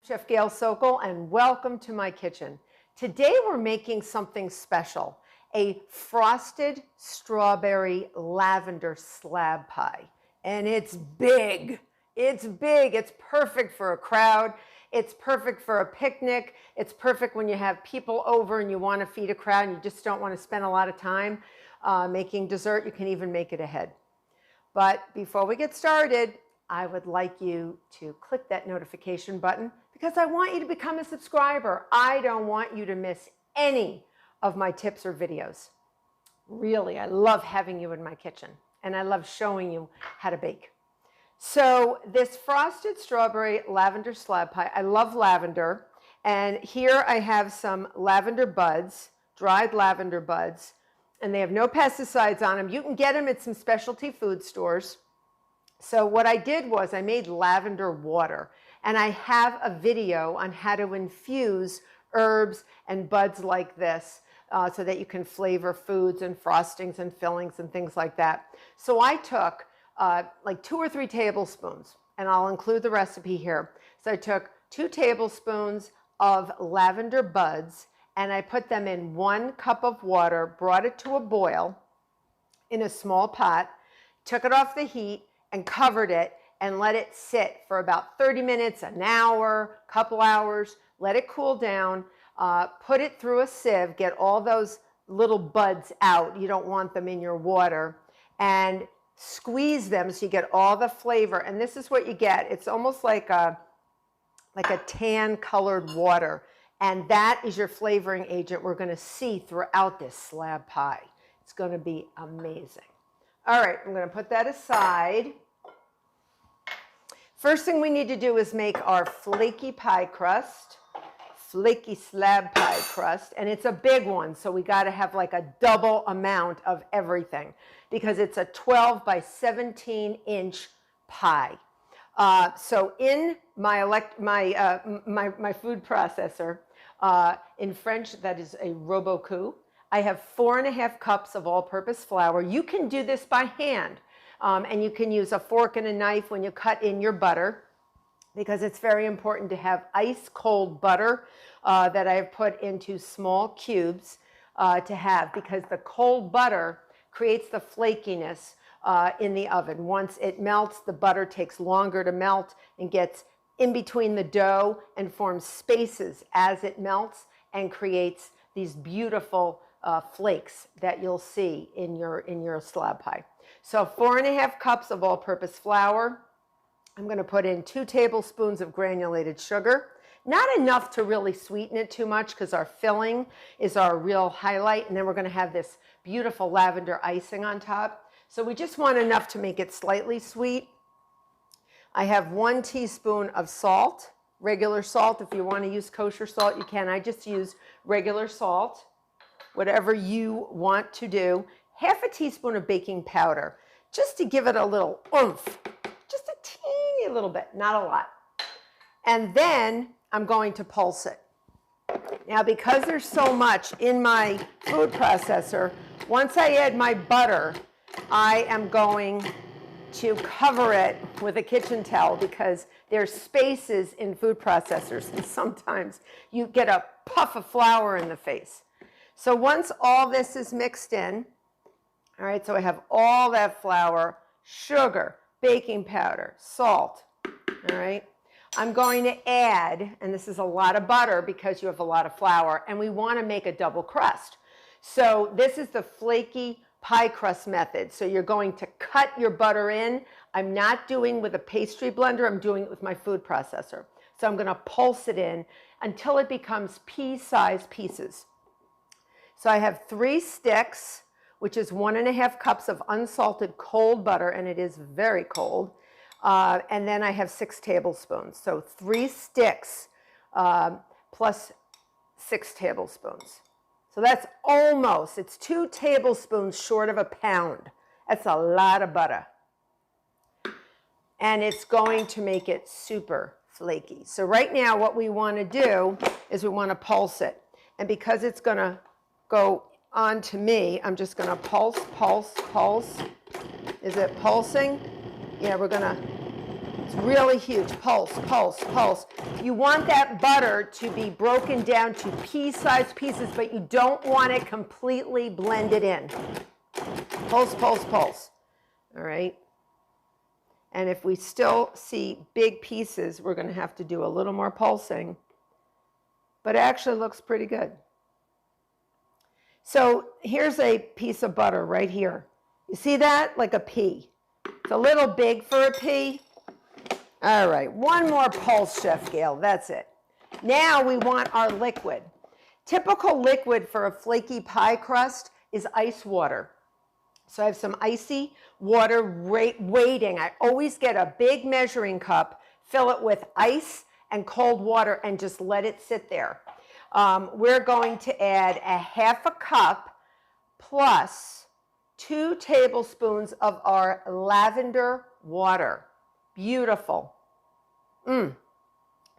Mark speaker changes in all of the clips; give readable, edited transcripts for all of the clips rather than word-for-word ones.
Speaker 1: Chef Gail Sokol, and welcome to my kitchen. Today we're making something special, a frosted strawberry lavender slab pie. And it's big. It's big. It's perfect for a crowd. It's perfect for a picnic. It's perfect when you have people over and you want to feed a crowd and you just don't want to spend a lot of time making dessert. You can even make it ahead. But before we get started, I would like you to click that notification button because I want you to become a subscriber. I don't want you to miss any of my tips or videos. Really, I love having you in my kitchen and I love showing you how to bake. So this frosted strawberry lavender slab pie, I love lavender. And here I have some lavender buds, dried lavender buds, and they have no pesticides on them. You can get them at some specialty food stores. So what I did was I made lavender water, and I have a video on how to infuse herbs and buds like this so that you can flavor foods and frostings and fillings and things like that. So I took like 2 or 3 tablespoons, and I'll include the recipe here. So I took 2 tablespoons of lavender buds, and I put them in 1 cup of water, brought it to a boil in a small pot, took it off the heat, and covered it and let it sit for about 30 minutes, an hour, couple hours, let it cool down, put it through a sieve, get all those little buds out, you don't want them in your water, and squeeze them so you get all the flavor. And this is what you get. It's almost like a tan colored water. And that is your flavoring agent we're gonna see throughout this slab pie. It's gonna be amazing. All right, I'm gonna put that aside. First thing we need to do is make our flaky pie crust, flaky slab pie crust, and it's a big one, so we gotta have like a double amount of everything because it's a 12 by 17 inch pie. So in my food processor, in French that is a robot-coupe, I have 4½ cups of all-purpose flour. You can do this by hand. And you can use a fork and a knife when you cut in your butter because it's very important to have ice cold butter that I've put into small cubes to have because the cold butter creates the flakiness in the oven. Once it melts, the butter takes longer to melt and gets in between the dough and forms spaces as it melts and creates these beautiful flakes that you'll see in your slab pie. So 4½ cups of all-purpose flour. I'm going to put in 2 tablespoons of granulated sugar. Not enough to really sweeten it too much because our filling is our real highlight. And then we're going to have this beautiful lavender icing on top. So we just want enough to make it slightly sweet. I have 1 teaspoon of salt, regular salt. If you want to use kosher salt, you can. I just use regular salt, whatever you want to do. Half a teaspoon of baking powder, just to give it a little oomph, just a teeny little bit, not a lot. And then I'm going to pulse it. Now, because there's so much in my food processor, once I add my butter, I am going to cover it with a kitchen towel because there's spaces in food processors and sometimes you get a puff of flour in the face. So once all this is mixed in, all right, so I have all that flour, sugar, baking powder, salt, all right? I'm going to add, and this is a lot of butter because you have a lot of flour, and we want to make a double crust. So this is the flaky pie crust method. So you're going to cut your butter in. I'm not doing with a pastry blender, I'm doing it with my food processor. So I'm going to pulse it in until it becomes pea-sized pieces. So I have 3 sticks, which is 1½ cups of unsalted cold butter, and it is very cold. And then I have 6 tablespoons. So 3 sticks plus 6 tablespoons. So that's almost, it's 2 tablespoons short of a pound. That's a lot of butter. And it's going to make it super flaky. So right now what we want to do is we want to pulse it. And because it's going to go on to me, I'm just going to pulse, pulse, pulse. Is it pulsing? Yeah, we're going to It's really huge. Pulse, pulse, pulse. You want that butter to be broken down to pea-sized pieces, but you don't want it completely blended in. Pulse, pulse, pulse. All right. And if we still see big pieces, we're going to have to do a little more pulsing. But it actually looks pretty good. So here's a piece of butter right here. You see that? Like a pea. It's a little big for a pea. All right, one more pulse, Chef Gail. That's it. Now we want our liquid. Typical liquid for a flaky pie crust is ice water. So I have some icy water waiting. I always get a big measuring cup, fill it with ice and cold water, and just let it sit there. We're going to add a half a cup plus 2 tablespoons of our lavender water. Beautiful. So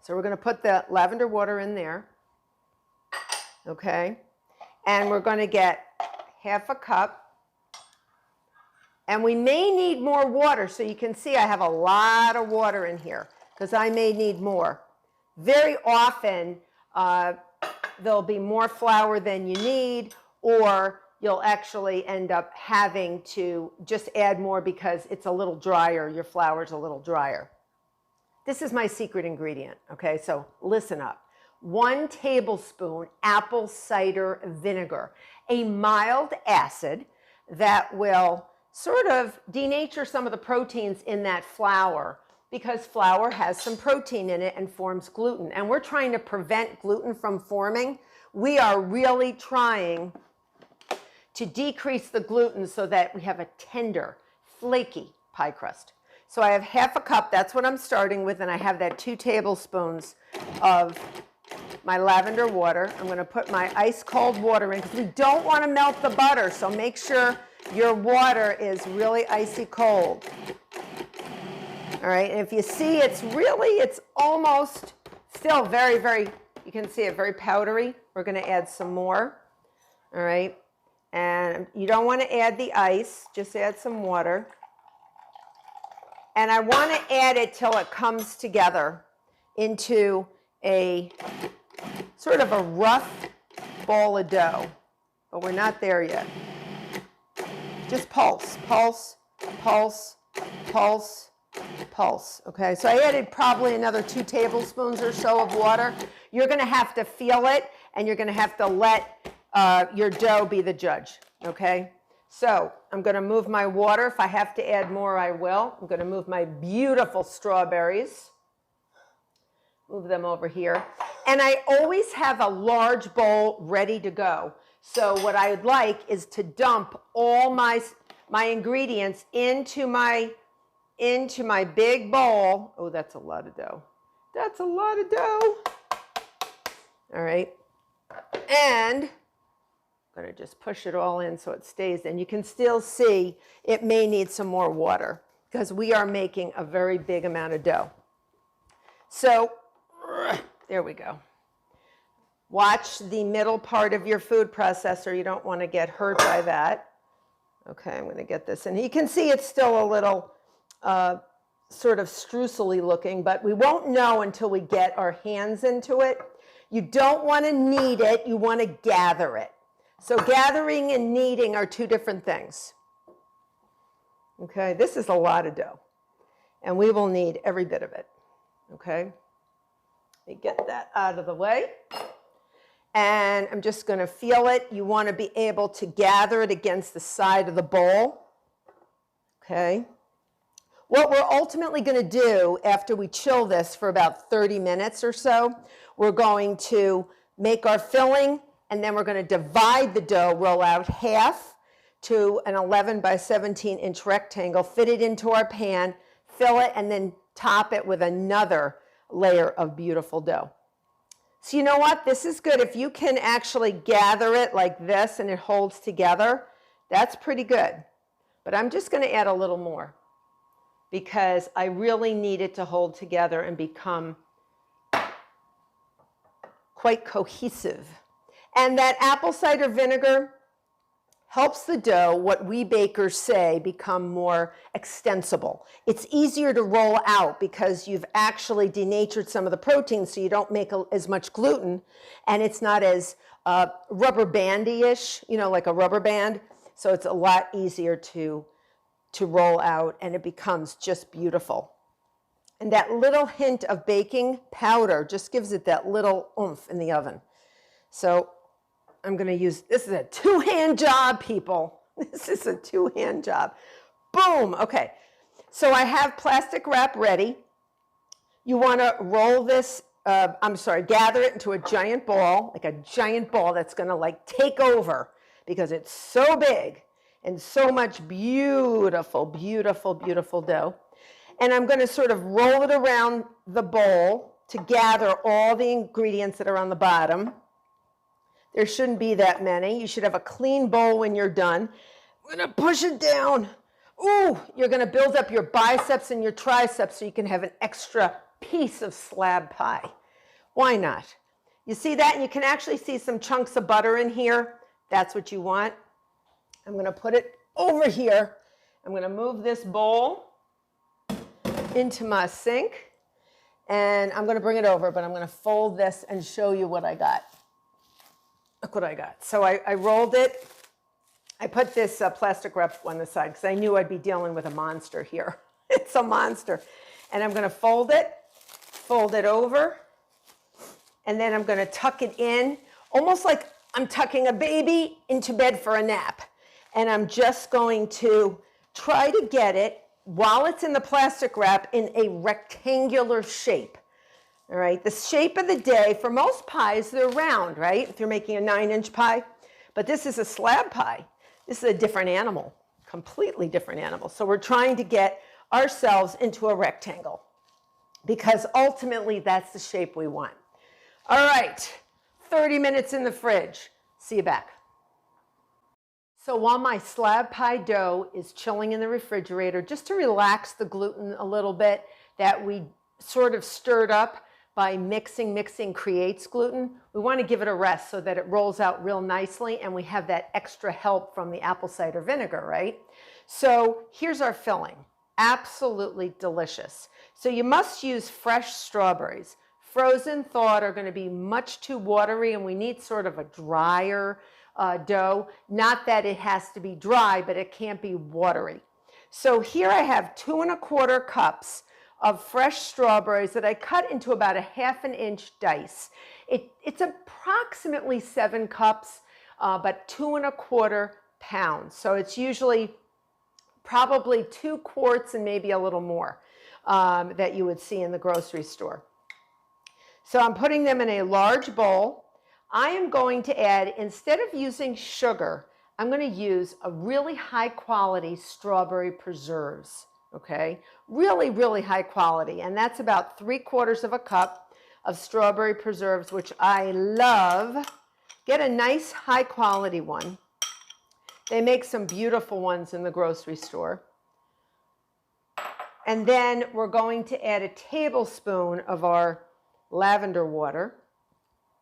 Speaker 1: we're going to put the lavender water in there. Okay. And we're going to get half a cup. And we may need more water, so you can see I have a lot of water in here because I may need more. Very often, there'll be more flour than you need, or you'll actually end up having to just add more because it's a little drier, your flour's a little drier. This is my secret ingredient, okay? So listen up. 1 tablespoon apple cider vinegar, a mild acid that will sort of denature some of the proteins in that flour, because flour has some protein in it and forms gluten. And we're trying to prevent gluten from forming. We are really trying to decrease the gluten so that we have a tender, flaky pie crust. So I have half a cup, that's what I'm starting with, and I have that 2 tablespoons of my lavender water. I'm going to put my ice cold water in because we don't want to melt the butter, so make sure your water is really icy cold. All right, and if you see it's almost still very, very, you can see it very powdery. We're going to add some more. All right, and you don't want to add the ice, just add some water. And I want to add it till it comes together into a sort of a rough ball of dough, but we're not there yet. Just pulse, pulse, pulse, pulse, pulse. Okay, so I added probably another 2 tablespoons or so of water. You're going to have to feel it, and you're going to have to let your dough be the judge. Okay, so I'm going to move my water. If I have to add more, I will. I'm going to move my beautiful strawberries. Move them over here. And I always have a large bowl ready to go. So what I would like is to dump all my ingredients into my big bowl. Oh, that's a lot of dough. That's a lot of dough. All right. And I'm going to just push it all in so it stays in. You can still see it may need some more water because we are making a very big amount of dough. So there we go. Watch the middle part of your food processor. You don't want to get hurt by that. Okay, I'm going to get this in. You can see it's still a little sort of streusely looking, but we won't know until we get our hands into it. You don't want to knead it. You want to gather it. So gathering and kneading are 2 different things. Okay, this is a lot of dough, and we will need every bit of it. Okay, let me get that out of the way. And I'm just going to feel it. You want to be able to gather it against the side of the bowl. Okay. What we're ultimately going to do after we chill this for about 30 minutes or so, we're going to make our filling, and then we're going to divide the dough, roll out half to an 11 by 17 inch rectangle, fit it into our pan, fill it, and then top it with another layer of beautiful dough. So you know what? This is good. If you can actually gather it like this and it holds together, that's pretty good. But I'm just going to add a little more because I really need it to hold together and become quite cohesive. And that apple cider vinegar helps the dough, what we bakers say, become more extensible. It's easier to roll out because you've actually denatured some of the protein, so you don't make as much gluten, and it's not as rubber bandy-ish, you know, like a rubber band. So it's a lot easier to roll out, and it becomes just beautiful. And that little hint of baking powder just gives it that little oomph in the oven. So I'm going to use, this is a two-hand job, people. This is a two-hand job. Boom. Okay. So I have plastic wrap ready. You want to roll this, gather it into a giant ball, like a giant ball that's going to like take over because it's so big and so much beautiful, beautiful, beautiful dough. And I'm going to sort of roll it around the bowl to gather all the ingredients that are on the bottom. There shouldn't be that many. You should have a clean bowl when you're done. I'm going to push it down. Ooh, you're going to build up your biceps and your triceps so you can have an extra piece of slab pie. Why not? You see that? And you can actually see some chunks of butter in here. That's what you want. I'm going to put it over here. I'm going to move this bowl into my sink. And I'm going to bring it over, but I'm going to fold this and show you what I got. Look what I got. So I rolled it. I put this plastic wrap on the side because I knew I'd be dealing with a monster here. It's a monster. And I'm going to fold it over, and then I'm going to tuck it in, almost like I'm tucking a baby into bed for a nap. And I'm just going to try to get it, while it's in the plastic wrap, in a rectangular shape. All right, the shape of the day, for most pies, they're round, right? If you're making a 9-inch pie. But this is a slab pie. This is a different animal, completely different animal. So we're trying to get ourselves into a rectangle because ultimately that's the shape we want. All right, 30 minutes in the fridge. See you back. So while my slab pie dough is chilling in the refrigerator, just to relax the gluten a little bit that we sort of stirred up by mixing creates gluten, we want to give it a rest so that it rolls out real nicely and we have that extra help from the apple cider vinegar, right? So here's our filling. Absolutely delicious. So you must use fresh strawberries. Frozen, thawed are going to be much too watery, and we need sort of a drier dough. Not that it has to be dry, but it can't be watery. So here I have 2 1/4 cups of fresh strawberries that I cut into about a 1/2 inch dice. It's approximately 7 cups, but 2 1/4 pounds. So it's usually probably 2 quarts and maybe a little more that you would see in the grocery store. So I'm putting them in a large bowl. I am going to add, instead of using sugar, I'm going to use a really high quality strawberry preserves. Okay, really, really high quality. And that's about 3/4 cup of strawberry preserves, which I love. Get a nice high quality one. They make some beautiful ones in the grocery store. And then we're going to add a tablespoon of our lavender water.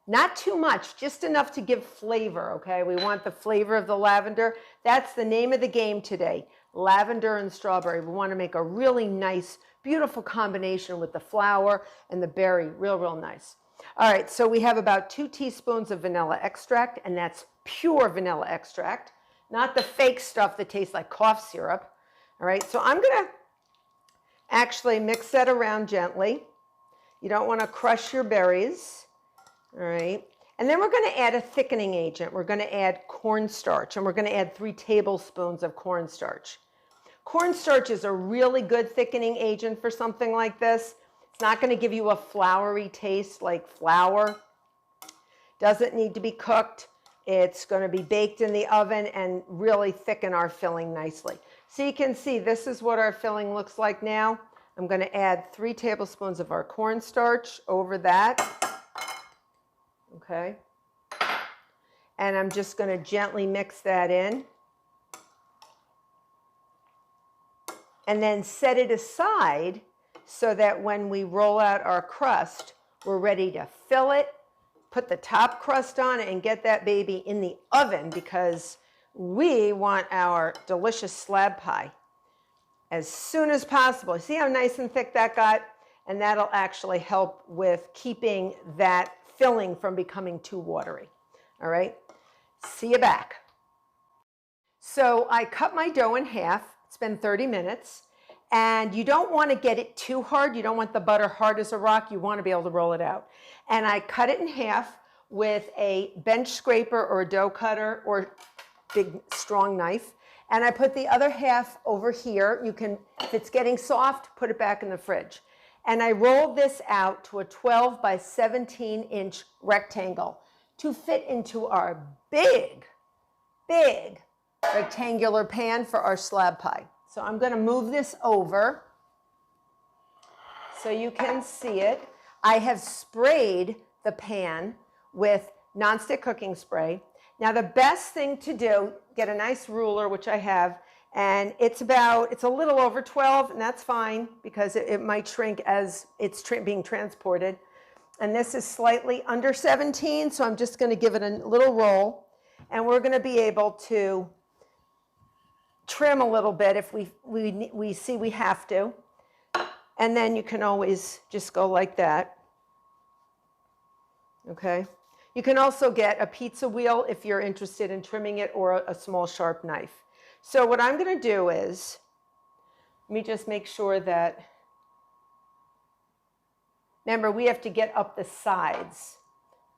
Speaker 1: Not too much, just enough to give flavor, okay? We want the flavor of the lavender. That's the name of the game today, lavender and strawberry. We want to make a really nice, beautiful combination with the flour and the berry, real, real nice. All right, so we have about 2 teaspoons of vanilla extract, and that's pure vanilla extract, not the fake stuff that tastes like cough syrup. All right, so I'm going to actually mix that around gently. You don't want to crush your berries. All right, and then we're going to add a thickening agent. We're going to add cornstarch, and we're going to add 3 tablespoons of cornstarch. Cornstarch is a really good thickening agent for something like this. It's not going to give you a floury taste like flour. Doesn't need to be cooked. It's going to be baked in the oven and really thicken our filling nicely. So you can see this is what our filling looks like now. I'm going to add 3 tablespoons of our cornstarch over that. Okay, and I'm just going to gently mix that in and then set it aside so that when we roll out our crust, we're ready to fill it, put the top crust on it, and get that baby in the oven because we want our delicious slab pie as soon as possible. See how nice and thick that got? And that'll actually help with keeping that filling from becoming too watery. All right, see you back. So I cut my dough in half. It's been 30 minutes. And you don't want to get it too hard. You don't want the butter hard as a rock. You want to be able to roll it out. And I cut it in half with a bench scraper or a dough cutter or big strong knife. And I put the other half over here. You can, if it's getting soft, put it back in the fridge. And I rolled this out to a 12 by 17 inch rectangle to fit into our big rectangular pan for our slab pie. So I'm going to move this over so you can see it. I have sprayed the pan with nonstick cooking spray. Now the best thing to do, get a nice ruler, which I have, and it's a little over 12, and that's fine because it might shrink as it's being transported. And this is slightly under 17, so I'm just going to give it a little roll, and we're going to be able to trim a little bit if we see we have to. And then you can always just go like that. Okay. You can also get a pizza wheel if you're interested in trimming it, or a small sharp knife. So what I'm going to do is, let me just make sure that, remember we have to get up the sides.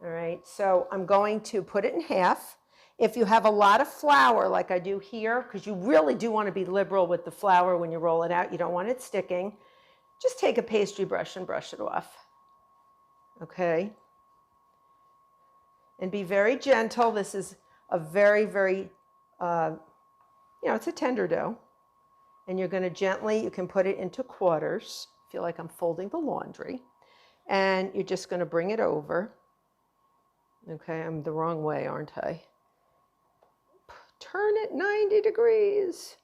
Speaker 1: All right. So I'm going to put it in half. If you have a lot of flour like I do here, because you really do want to be liberal with the flour when you roll it out, you don't want it sticking, just take a pastry brush and brush it off. Okay? And be very gentle. This is a very, it's a tender dough. And you're going to gently, you can put it into quarters. I feel like I'm folding the laundry. And you're just going to bring it over. Okay, I'm the wrong way, aren't I? Turn it 90 degrees.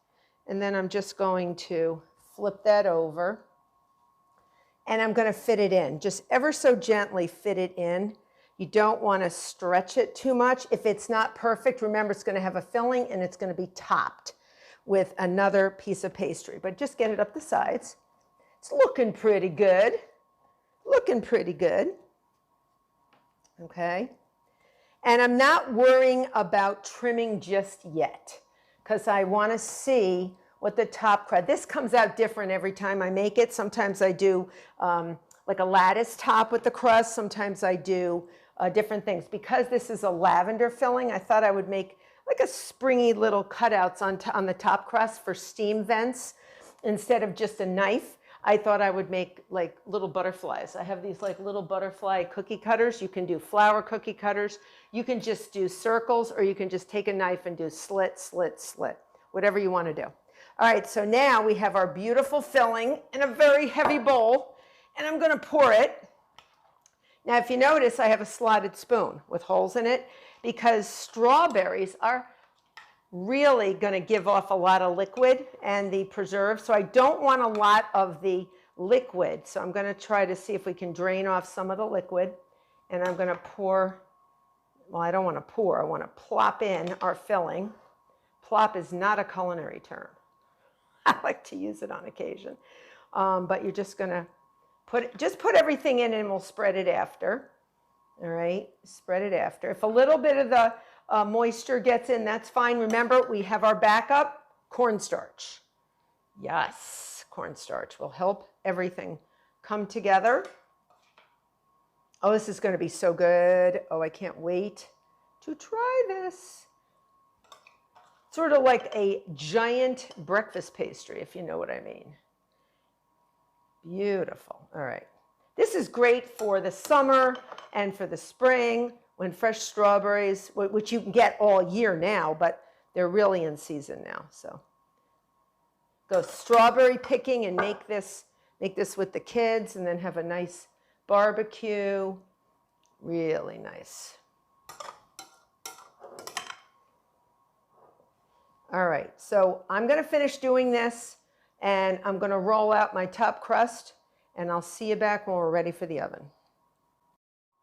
Speaker 1: And then I'm just going to flip that over. And I'm going to fit it in. Just ever so gently fit it in. You don't want to stretch it too much. If it's not perfect, remember it's going to have a filling and it's going to be topped with another piece of pastry. But just get it up the sides. It's looking pretty good. Looking pretty good. Okay. And I'm not worrying about trimming just yet because I want to see what the top crust. This comes out different every time I make it. Sometimes I do like a lattice top with the crust. Sometimes I do different things. Because this is a lavender filling, I thought I would make like a springy little cutouts on the top crust for steam vents instead of just a knife. I thought I would make like little butterflies. I have these like little butterfly cookie cutters. You can do flower cookie cutters. You can just do circles, or you can just take a knife and do slit, slit, slit, whatever you want to do. All right, so now we have our beautiful filling in a very heavy bowl, and I'm going to pour it. Now, if you notice, I have a slotted spoon with holes in it because strawberries are really going to give off a lot of liquid and the preserve. So I don't want a lot of the liquid. So I'm going to try to see if we can drain off some of the liquid. And I'm going to pour, well, I don't want to pour, I want to plop in our filling. Plop is not a culinary term. I like to use it on occasion. But you're just going to put everything in and we'll spread it after. All right, spread it after. If a little bit of the moisture gets in, that's fine. Remember, we have our backup, cornstarch. Yes, cornstarch will help everything come together. Oh, this is going to be so good. Oh, I can't wait to try this. Sort of like a giant breakfast pastry, if you know what I mean. Beautiful. All right. This is great for the summer and for the spring when fresh strawberries, which you can get all year now, but they're really in season now. So go strawberry picking and make this with the kids and then have a nice barbecue. Really nice. All right, so I'm going to finish doing this and I'm going to roll out my top crust and I'll see you back when we're ready for the oven.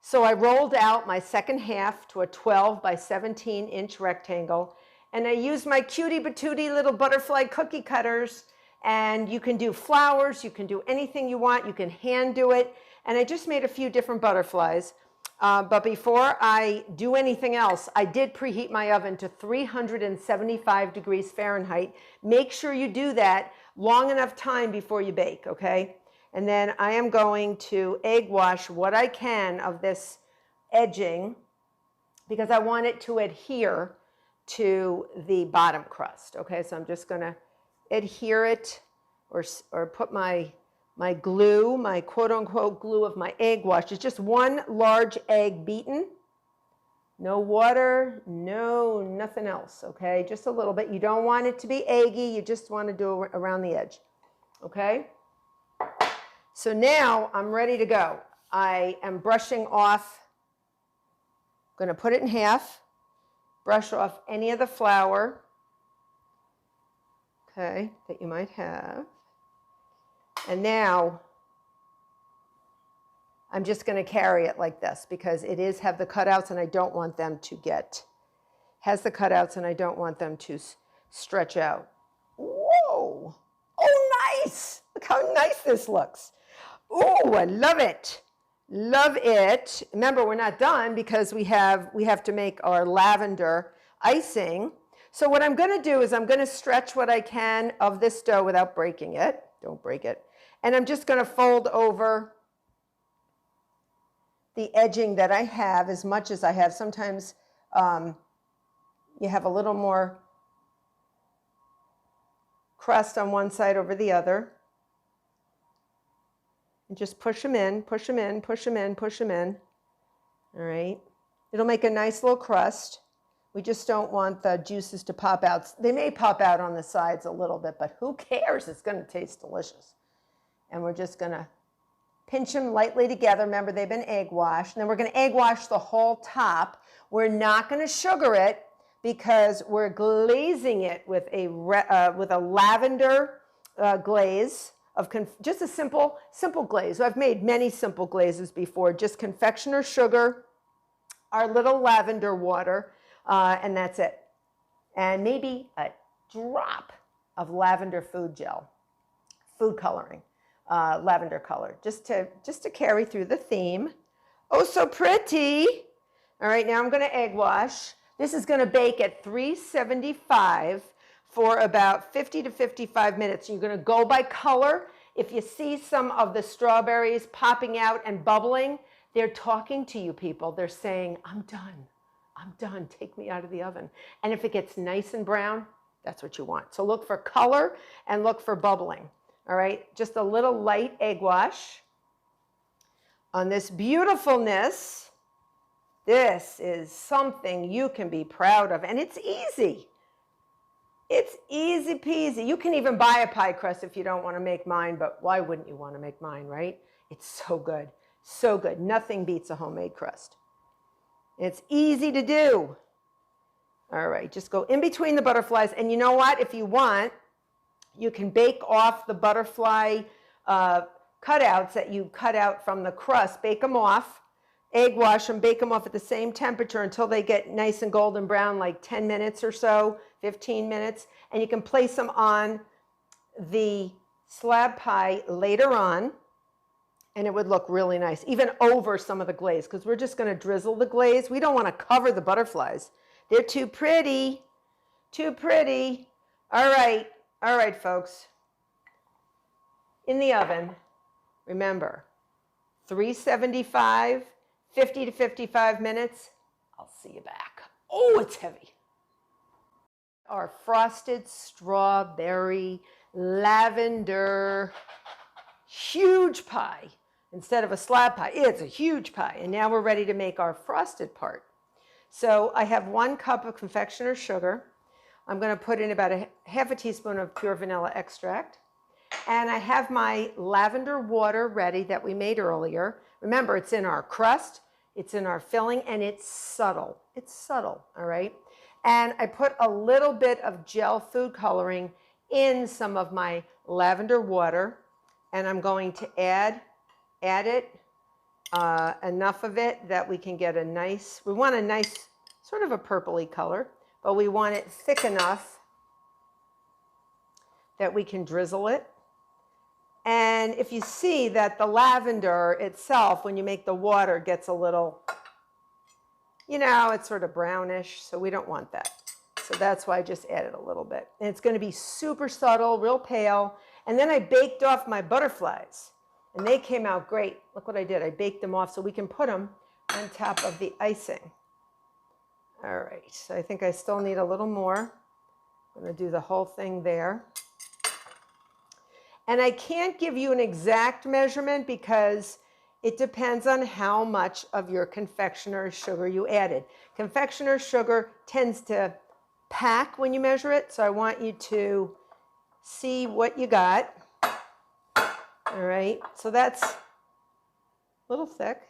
Speaker 1: So I rolled out my second half to a 12 by 17 inch rectangle And I use my cutie patootie little butterfly cookie cutters, and you can do flowers, you can do anything you want, you can hand do it. And I just made a few different butterflies. But before I do anything else, I did preheat my oven to 375 degrees Fahrenheit. Make sure you do that long enough time before you bake, okay? And then I am going to egg wash what I can of this edging because I want it to adhere to the bottom crust, okay? So I'm just gonna adhere it or put my glue, my quote unquote glue of my egg wash. It's just one large egg beaten. No water, no, nothing else, okay? Just a little bit. You don't want it to be eggy. You just want to do it around the edge, okay? So now I'm ready to go. I am brushing off, I'm going to put it in half, brush off any of the flour, okay, that you might have. And now I'm just going to carry it like this because it is have the cutouts and I don't want them to has the cutouts and I don't want them to stretch out. Whoa! Oh, nice! Look how nice this looks. Oh, I love it. Love it. Remember, we're not done because we have to make our lavender icing. So what I'm going to do is I'm going to stretch what I can of this dough without breaking it. Don't break it. And I'm just going to fold over the edging that I have as much as I have. Sometimes you have a little more crust on one side over the other. And just push them in, push them in, push them in, push them in. All right. It'll make a nice little crust. We just don't want the juices to pop out. They may pop out on the sides a little bit, but who cares? It's going to taste delicious. And we're just going to pinch them lightly together. Remember, they've been egg washed. And then we're going to egg wash the whole top. We're not going to sugar it because we're glazing it with a lavender glaze of just a simple glaze. I've made many simple glazes before. Just confectioner sugar, our little lavender water, and that's it. And maybe a drop of lavender food coloring. Lavender color, just to carry through the theme. Oh, so pretty. All right, now I'm going to egg wash. This is going to bake at 375 for about 50 to 55 minutes. You're going to go by color. If you see some of the strawberries popping out and bubbling, they're talking to you, people. They're saying, I'm done, take me out of the oven. And if it gets nice and brown, that's what you want. So look for color and look for bubbling. All right, just a little light egg wash on this beautifulness. This is something you can be proud of, and it's easy. It's easy peasy. You can even buy a pie crust if you don't want to make mine, but why wouldn't you want to make mine, right? It's so good, so good. Nothing beats a homemade crust. It's easy to do. All right, just go in between the butterflies, and you know what? If you want, you can bake off the butterfly cutouts that you cut out from the crust. Bake them off, egg wash them, bake them off at the same temperature until they get nice and golden brown, like 10 minutes or so, 15 minutes. And you can place them on the slab pie later on, and it would look really nice, even over some of the glaze, because we're just going to drizzle the glaze. We don't want to cover the butterflies. They're too pretty, too pretty. All right, folks, in the oven, remember, 375, 50 to 55 minutes. I'll see you back. Oh, it's heavy. Our frosted strawberry lavender huge pie. Instead of a slab pie, it's a huge pie. And now we're ready to make our frosted part. So I have 1 cup of confectioner's sugar. I'm going to put in about half a teaspoon of pure vanilla extract. And I have my lavender water ready that we made earlier. Remember, it's in our crust, it's in our filling, and it's subtle. It's subtle, all right? And I put a little bit of gel food coloring in some of my lavender water. And I'm going to add it, enough of it that we can get we want a nice, sort of a purpley color. but we want it thick enough that we can drizzle it. And if you see that the lavender itself, when you make the water, gets a little, you know, it's sort of brownish, so we don't want that. So that's why I just added a little bit. And it's going to be super subtle, real pale. And then I baked off my butterflies, and they came out great. Look what I did. I baked them off so we can put them on top of the icing. All right, so I think I still need a little more. I'm going to do the whole thing there. And I can't give you an exact measurement because it depends on how much of your confectioner's sugar you added. Confectioner's sugar tends to pack when you measure it, so I want you to see what you got. All right, so that's a little thick.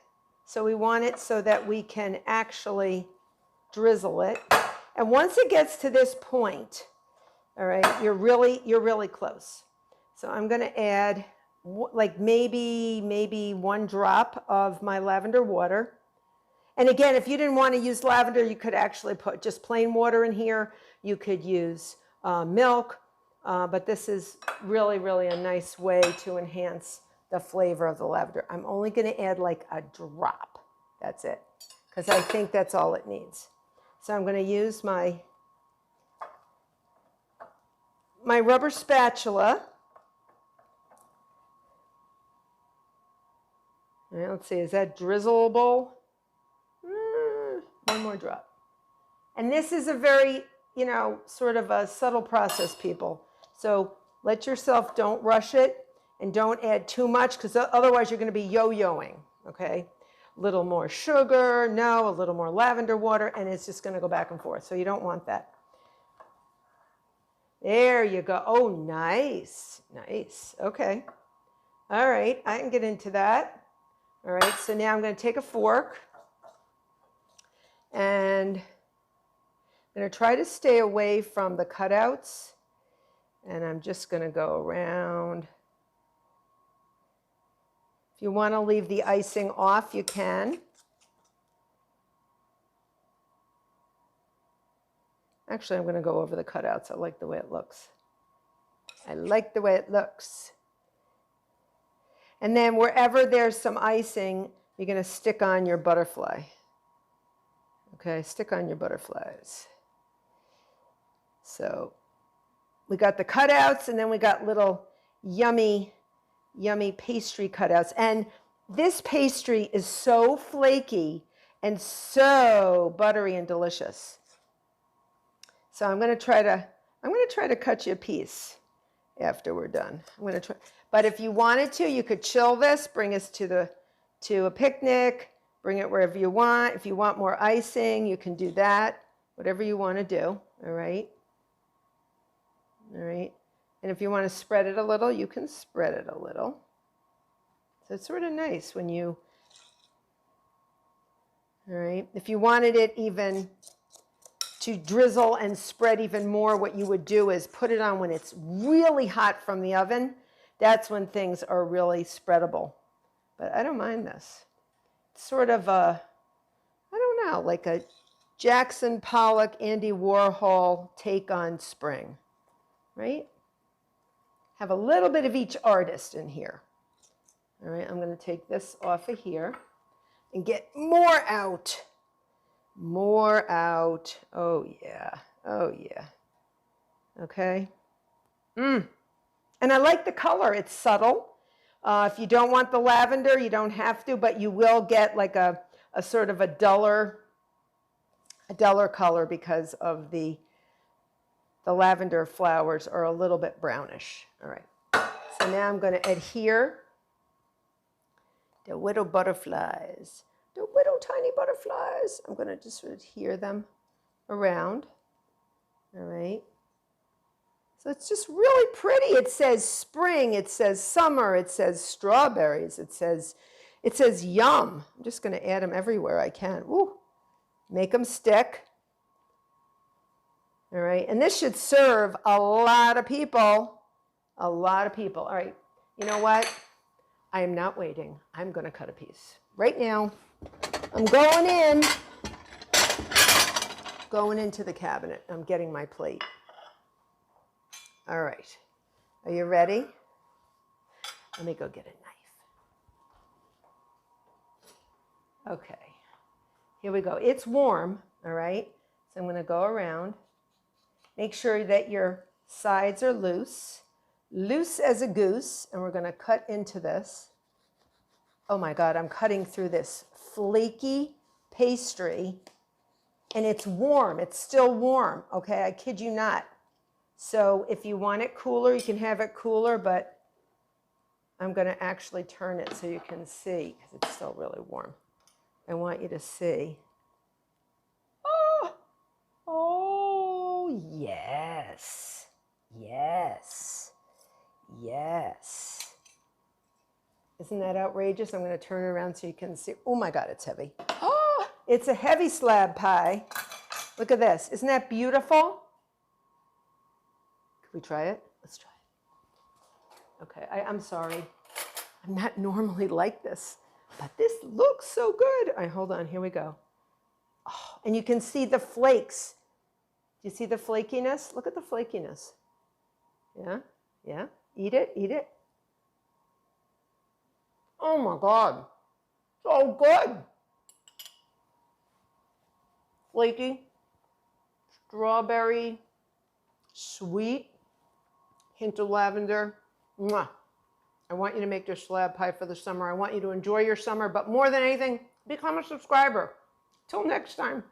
Speaker 1: So we want it so that we can actually drizzle it. And once it gets to this point, all right, you're really close. So I'm going to add like maybe 1 drop of my lavender water. And again, if you didn't want to use lavender, you could actually put just plain water in here. You could use milk, but this is really a nice way to enhance the flavor of the lavender. I'm only going to add like a drop. That's it, because I think that's all it needs. So I'm going to use my rubber spatula. All right, let's see, is that drizzleable? 1 more drop. And this is a very, you know, sort of a subtle process, people. So let yourself, don't rush it, and don't add too much, because otherwise you're going to be yo-yoing, okay? A little more sugar, no, a little more lavender water, and it's just going to go back and forth. So you don't want that. There you go. Oh, nice. Okay. All right, I can get into that. All right, so now I'm going to take a fork, and I'm going to try to stay away from the cutouts, and I'm just going to go around. If you want to leave the icing off, you can. Actually, I'm going to go over the cutouts. I like the way it looks. And then wherever there's some icing, you're going to stick on your butterfly. Okay, stick on your butterflies. So we got the cutouts, and then we got little yummy pastry cutouts. And this pastry is so flaky and so buttery and delicious. So I'm going to try to cut you a piece after we're done. I'm going to try. But if you wanted to, you could chill this, bring us to a picnic, bring it wherever you want. If you want more icing, you can do that, whatever you want to do, all right? All right. And if you want to spread it a little, you can spread it a little. So it's sort of nice when you, all right? If you wanted it even to drizzle and spread even more, what you would do is put it on when it's really hot from the oven. That's when things are really spreadable. But I don't mind this. It's sort of a, I don't know, like a Jackson Pollock, Andy Warhol take on spring, right? Have a little bit of each artist in here. All right, I'm going to take this off of here and get more out. More out. Oh, yeah. Okay. And I like the color. It's subtle. If you don't want the lavender, you don't have to, but you will get like a sort of a duller color because of the lavender flowers are a little bit brownish. All right. So now I'm going to adhere the little butterflies. The little tiny butterflies. I'm going to just sort of adhere them around. All right. So it's just really pretty. It says spring, it says summer, it says strawberries, it says yum. I'm just going to add them everywhere I can. Ooh, make them stick. All right, and this should serve a lot of people. A lot of people. All right, you know what? I am not waiting. I'm going to cut a piece right now. I'm going in. going into the cabinet. I'm getting my plate. All right. Are you ready? Let me go get a knife. Okay. Here we go. It's warm, all right? So I'm going to go around. Make sure that your sides are loose. Loose as a goose. And we're going to cut into this. Oh my God, I'm cutting through this flaky pastry. And it's warm. It's still warm, okay? I kid you not. So if you want it cooler, you can have it cooler, but I'm going to actually turn it so you can see because it's still really warm. I want you to see. Oh, oh, yes, yes, yes. Isn't that outrageous? I'm going to turn it around so you can see. Oh my God, it's heavy. Oh, it's a heavy slab pie. Look at this. Isn't that beautiful? Can we try it? Let's try it. Okay, I'm sorry. I'm not normally like this, but this looks so good. All right, hold on. Here we go. Oh, and you can see the flakes. Do you see the flakiness? Look at the flakiness. Yeah, yeah. Eat it, eat it. Oh my God. So good. Flaky, strawberry, sweet, hint of lavender. Mwah. I want you to make your slab pie for the summer. I want you to enjoy your summer, but more than anything, become a subscriber. Till next time.